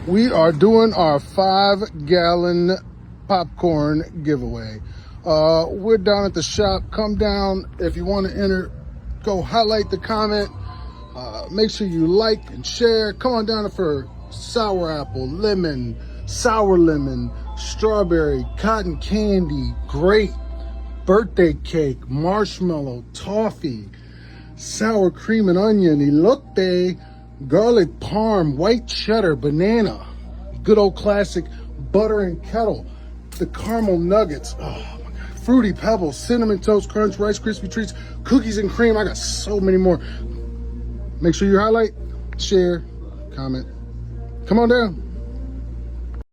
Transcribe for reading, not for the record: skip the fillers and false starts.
We are doing our 5-gallon popcorn giveaway. We're down at the shop. Come down if you want to enter. Go highlight the comment. Make sure you like and share. Come on down for sour apple, lemon, sour lemon, strawberry, cotton candy, grape, birthday cake, marshmallow, toffee, sour cream and onion, elote, garlic parm, white cheddar, banana, good old classic butter and kettle, the caramel nuggets, oh my God, fruity pebbles, cinnamon toast crunch, rice crispy treats, cookies and cream. I got so many more. Make sure you highlight, share, comment. Come on down.